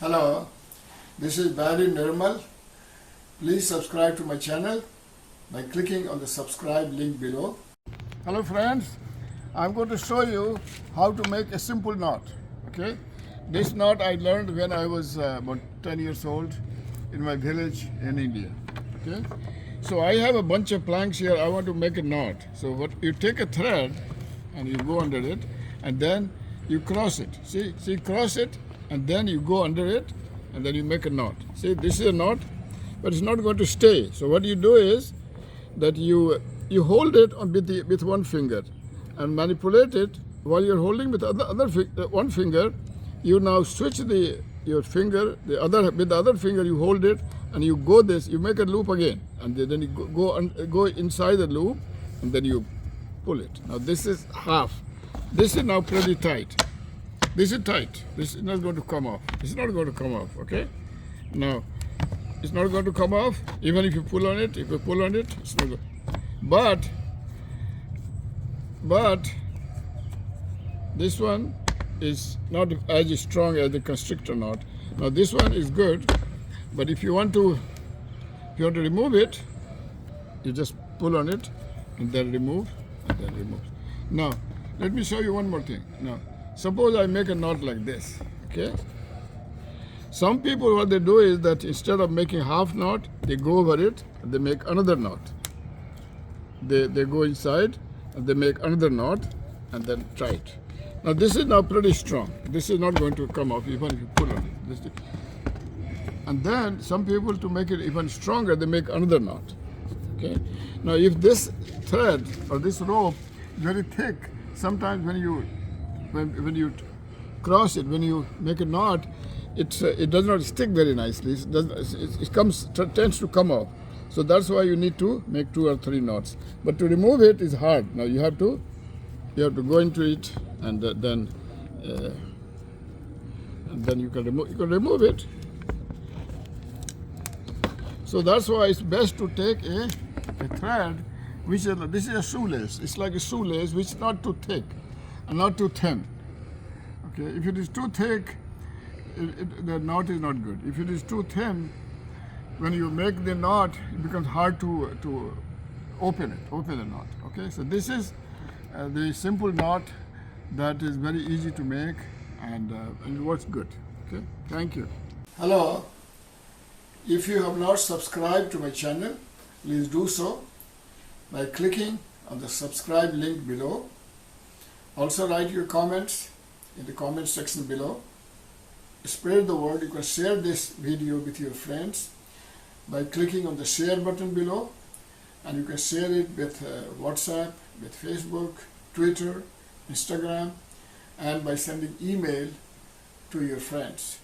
Hello, this is Barry Nirmal. Please subscribe to my channel by clicking on the subscribe link below. Hello friends, I'm going to show you how to make a simple knot. Okay, this knot I learned when I was about 10 years old in my village in India. Okay, so I have a bunch of planks here. I want to make a knot. So what you take a thread and you go under it, and then you cross it. See, cross it, and then you go under it, and then you make a knot. See, this is a knot, but it's not going to stay. So what you do is that you hold it on with one finger and manipulate it while you're holding with one finger. You now switch your finger, with the other finger you hold it, and you go this. You make a loop again, and then you go inside the loop, and then you pull it. Now this is half. This is now pretty tight. This is tight. This is not going to come off. It's not going to come off, okay? Now, it's not going to come off, even if you pull on it. If you pull on it, it's not going. But this one is not as strong as the constrictor knot. Now this one is good, but if you want to remove it, you just pull on it and then remove, and then remove. Now, let me show you one more thing. Now, suppose I make a knot like this, okay? Some people, what they do is that instead of making half knot, they go over it and they make another knot. They go inside and they make another knot and then try it. Now this is now pretty strong. This is not going to come off even if you pull on it. And then some people, to make it even stronger, they make another knot. Okay? Now if this thread or this rope is very thick, sometimes when you cross it, when you make a knot, it does not stick very nicely. It tends to come off. So that's why you need to make 2 or 3 knots. But to remove it is hard. Now you have to go into it, and then you can remove it. So that's why it's best to take a thread, this is a shoelace. It's like a shoelace, which is not too thick and not too thin. Okay, if it is too thick, the knot is not good. If it is too thin, when you make the knot, it becomes hard to open the knot. Okay, so this is the simple knot that is very easy to make, and it works good. Okay, thank you. Hello. If you have not subscribed to my channel, please do so by clicking on the subscribe link below. Also write your comments in the comment section below. Spread the word. You can share this video with your friends by clicking on the share button below, and you can share it with WhatsApp, with Facebook, Twitter, Instagram, and by sending email to your friends.